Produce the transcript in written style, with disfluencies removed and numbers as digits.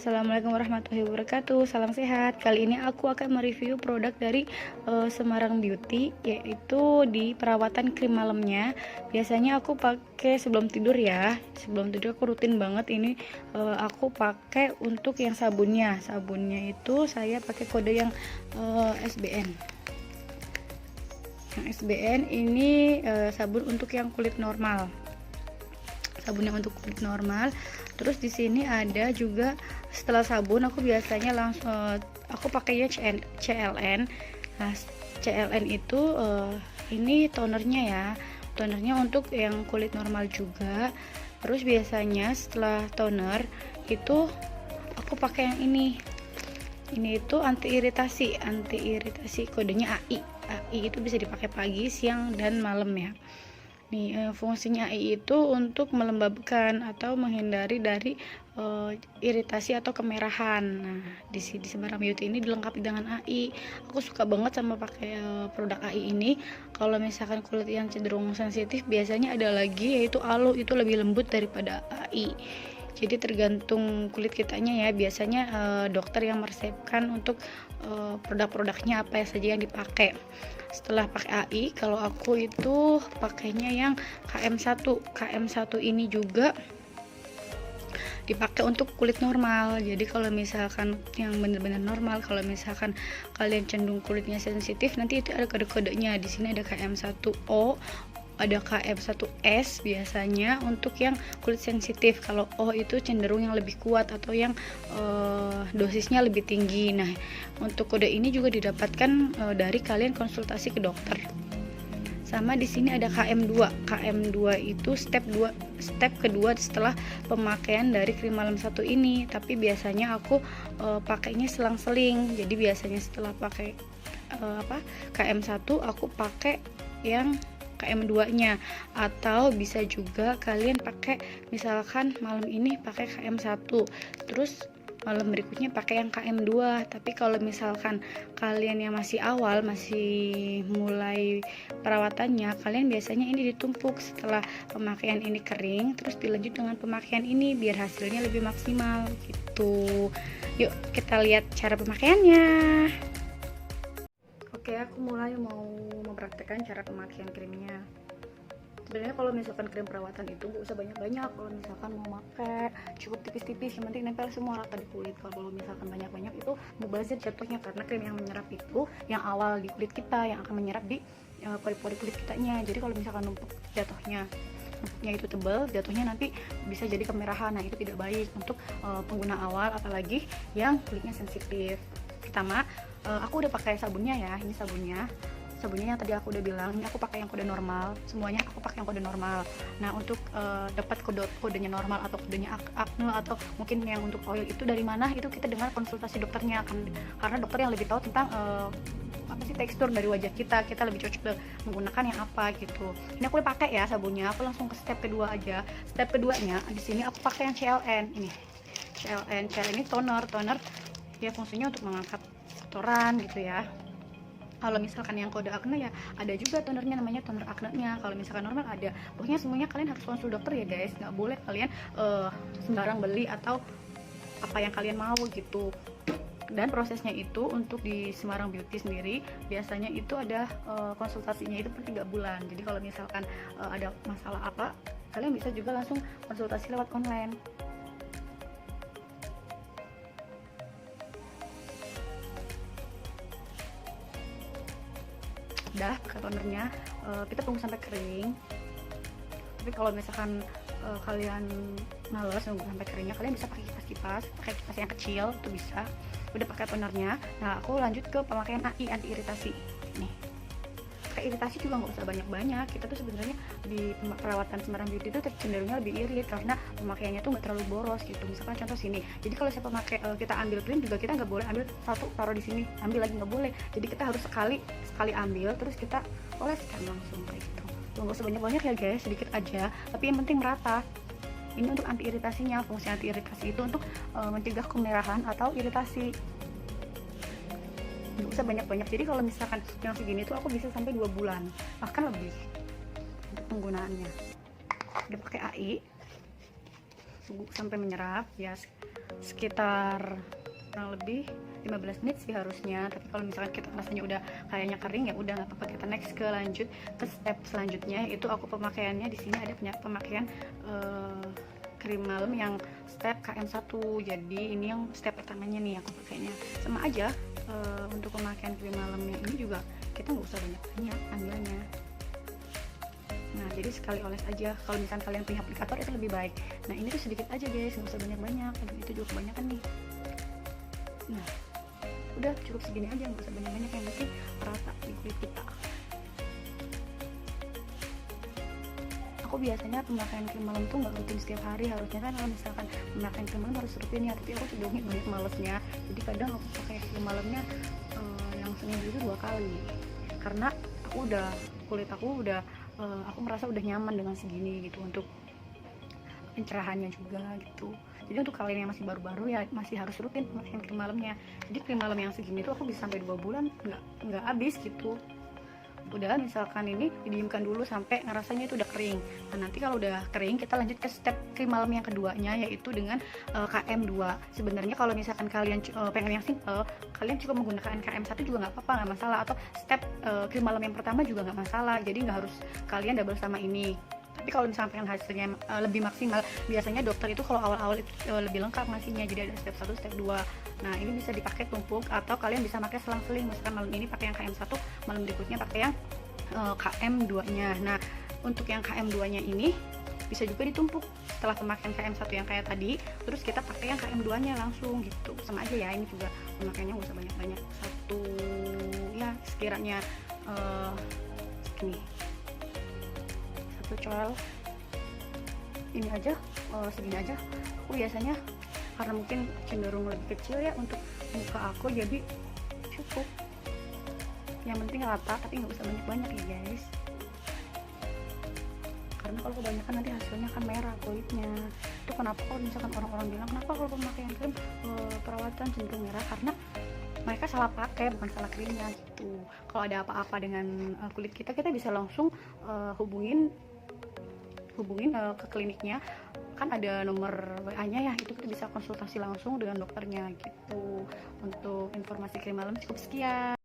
Assalamualaikum warahmatullahi wabarakatuh. Salam sehat. Kali ini aku akan mereview produk dari Semarang Beauty, yaitu di perawatan krim malamnya. Biasanya aku pakai sebelum tidur ya. Sebelum tidur aku rutin banget ini aku pakai untuk yang sabunnya. Sabunnya itu saya pakai kode yang SBN. Yang SBN ini sabun untuk yang kulit normal. Sabunnya untuk kulit normal. Terus di sini ada juga setelah sabun aku biasanya langsung aku pakainya CLN. Nah, CLN itu ini tonernya ya. Tonernya untuk yang kulit normal juga. Terus biasanya setelah toner itu aku pakai yang ini. Ini itu anti iritasi kodenya AI. AI itu bisa dipakai pagi, siang, dan malam ya. Nih, fungsinya AI itu untuk melembabkan atau menghindari dari iritasi atau kemerahan. Nah, di Semarang Beauty ini dilengkapi dengan AI. Aku suka banget sama pakai produk AI ini. Kalau misalkan kulit yang cenderung sensitif, biasanya ada lagi yaitu aloe, itu lebih lembut daripada AI. Jadi tergantung kulit kitanya ya. Biasanya dokter yang meresepkan untuk produk-produknya apa saja yang dipakai. Setelah pakai AI, kalau aku itu pakainya yang KM1. KM1 ini juga dipakai untuk kulit normal. Jadi kalau misalkan yang benar-benar normal, kalau misalkan kalian cenderung kulitnya sensitif, nanti itu ada kode-kodenya. Di sini ada KM1O, ada KM1S biasanya untuk yang kulit sensitif. Kalau O itu cenderung yang lebih kuat atau yang dosisnya lebih tinggi. Nah, untuk kode ini juga didapatkan dari kalian konsultasi ke dokter. Sama di sini ada KM2. KM2 itu step kedua setelah pemakaian dari krim malam satu ini. Tapi biasanya aku pakainya selang-seling. Jadi biasanya setelah pakai KM1 aku pakai yang KM2-nya, atau bisa juga kalian pakai misalkan malam ini pakai KM1 terus malam berikutnya pakai yang KM2. Tapi kalau misalkan kalian yang masih awal, masih mulai perawatannya, kalian biasanya ini ditumpuk setelah pemakaian ini kering, terus dilanjut dengan pemakaian ini biar hasilnya lebih maksimal gitu. Yuk kita lihat cara pemakaiannya. Oke, aku mulai mau mempraktekkan cara pemakaian krimnya. Sebenarnya kalau misalkan krim perawatan itu nggak usah banyak-banyak. Kalau misalkan mau pakai cukup tipis-tipis, yang penting nempel semua rata di kulit. Kalau misalkan banyak-banyak itu mubazir jatuhnya, karena krim yang menyerap itu yang awal di kulit kita, yang akan menyerap di pori-pori kulit kitanya. Jadi kalau misalkan numpuk jatuhnya itu tebal, jatuhnya nanti bisa jadi kemerahan. Nah, itu tidak baik untuk pengguna awal, apalagi yang kulitnya sensitif. Pertama, aku udah pakai sabunnya ya. Ini sabunnya yang tadi aku udah bilang, ini aku pakai yang kode normal. Semuanya aku pakai yang kode normal. Nah, untuk dapat kodenya normal atau kodenya acne atau mungkin yang untuk oil itu dari mana, itu kita dengar konsultasi dokternya kan, karena dokter yang lebih tahu tentang tekstur dari wajah kita lebih cocok menggunakan yang apa gitu. Ini aku udah pakai ya sabunnya. Aku langsung ke step kedua aja. Step keduanya di sini aku pakai yang CLN ini. CLN ini toner ya, fungsinya untuk mengangkat kotoran gitu ya. Kalau misalkan yang kode acne ya ada juga tonernya, namanya toner acne-nya. Kalau misalkan normal ada. Pokoknya semuanya kalian harus konsul dokter ya guys. Nggak boleh kalian sembarang beli atau apa yang kalian mau gitu. Dan prosesnya itu untuk di Semarang Beauty sendiri biasanya itu ada konsultasinya itu per 3 bulan. Jadi kalau misalkan ada masalah apa, kalian bisa juga langsung konsultasi lewat online. Udah pakai tonernya, kita tunggu sampai kering. Tapi kalau misalkan kalian males nunggu sampai keringnya, kalian bisa pakai kipas yang kecil, itu bisa. Udah pakai tonernya. Nah, aku lanjut ke pemakaian AI anti iritasi. Nih, pakai iritasi juga nggak usah banyak-banyak. Kita tuh sebenarnya di perawatan Semarang Beauty itu cenderungnya lebih irit karena pemakaiannya tuh nggak terlalu boros gitu. Misalkan contoh sini, jadi kalau saya pakai kita ambil krim juga kita nggak boleh ambil satu taruh di sini, ambil lagi nggak boleh. Jadi kita harus sekali ambil terus kita oleskan langsung kayak gitu. Nggak usah banyak-banyak ya guys, sedikit aja, tapi yang penting merata. Ini untuk anti iritasinya. Fungsi anti iritasi itu untuk mencegah kemerahan atau iritasi. Nggak usah banyak-banyak. Jadi kalau misalkan yang segini tuh aku bisa sampai 2 bulan bahkan lebih untuk penggunaannya. Udah pakai AI. sampai menyerap ya, sekitar kurang lebih 15 menit sih harusnya. Tapi kalau misalkan kita rasanya udah kayaknya kering ya udah nggak apa-apa, kita next ke step selanjutnya, yaitu aku pemakaiannya di sini ada pemakaian krim malam yang step KM1. Jadi ini yang step pertamanya nih aku pakainya. Sama aja untuk pemakaian krim malamnya ini juga kita nggak usah banyak-banyak ambilnya. Nah jadi sekali oles aja, kalau misalkan kalian punya aplikator itu lebih baik. Nah ini tuh sedikit aja guys, nggak usah banyak-banyak. Aduh itu juga kebanyakan nih. Nah udah cukup segini aja, nggak usah banyak-banyak, yang penting rata di kulit kita. Aku biasanya pemakaian krim malam tuh nggak rutin setiap hari, harusnya kan kalau misalkan pemakaian krim malam harus rutin ya, tapi aku sudah banyak malesnya, jadi kadang aku pakai krim malamnya yang seminggu itu 2 kali, karena kulit aku udah aku merasa udah nyaman dengan segini gitu, untuk pencerahannya juga gitu. Jadi untuk kalian yang masih baru-baru ya masih harus rutin pemakaian krim malamnya. Jadi krim malam yang segini tuh aku bisa sampai 2 bulan nggak habis gitu. Udah misalkan ini didiamkan dulu sampai ngerasanya itu udah kering. Nah nanti kalau udah kering kita lanjut ke step krim malam yang keduanya, yaitu dengan KM2. Sebenarnya kalau misalkan kalian pengen yang simple, kalian cukup menggunakan KM1 juga nggak apa-apa, nggak masalah. Atau step krim malam yang pertama juga nggak masalah, jadi nggak harus kalian double sama ini. Tapi kalau misalkan pengen hasilnya lebih maksimal, biasanya dokter itu kalau awal-awal lebih lengkap ngasihnya, jadi ada step 1, step 2. Nah ini bisa dipakai tumpuk, atau kalian bisa pakai selang-seling. Misalkan malam ini pakai yang KM1, malam berikutnya pakai yang KM2 nya. Nah untuk yang KM2 nya ini bisa juga ditumpuk setelah pemakaian KM1 yang kayak tadi, terus kita pakai yang KM2 nya langsung gitu. Sama aja ya, ini juga pemakaiannya nggak usah banyak-banyak, satu ya sekiranya segini, satu coel ini aja, segini aja. Aku biasanya karena mungkin cenderung lebih kecil ya untuk muka aku, jadi cukup, yang penting rata tapi nggak usah banyak-banyak ya guys, karena kalau kebanyakan nanti hasilnya kan merah kulitnya. Itu kenapa kalau misalkan orang-orang bilang kenapa kalau pemakaian krim perawatan cenderung merah, karena mereka salah pakai, bukan salah krimnya gitu. Kalau ada apa-apa dengan kulit kita bisa langsung hubungin ke kliniknya, kan ada nomor WA-nya ya, itu kita bisa konsultasi langsung dengan dokternya gitu. Untuk informasi krim malam cukup sekian.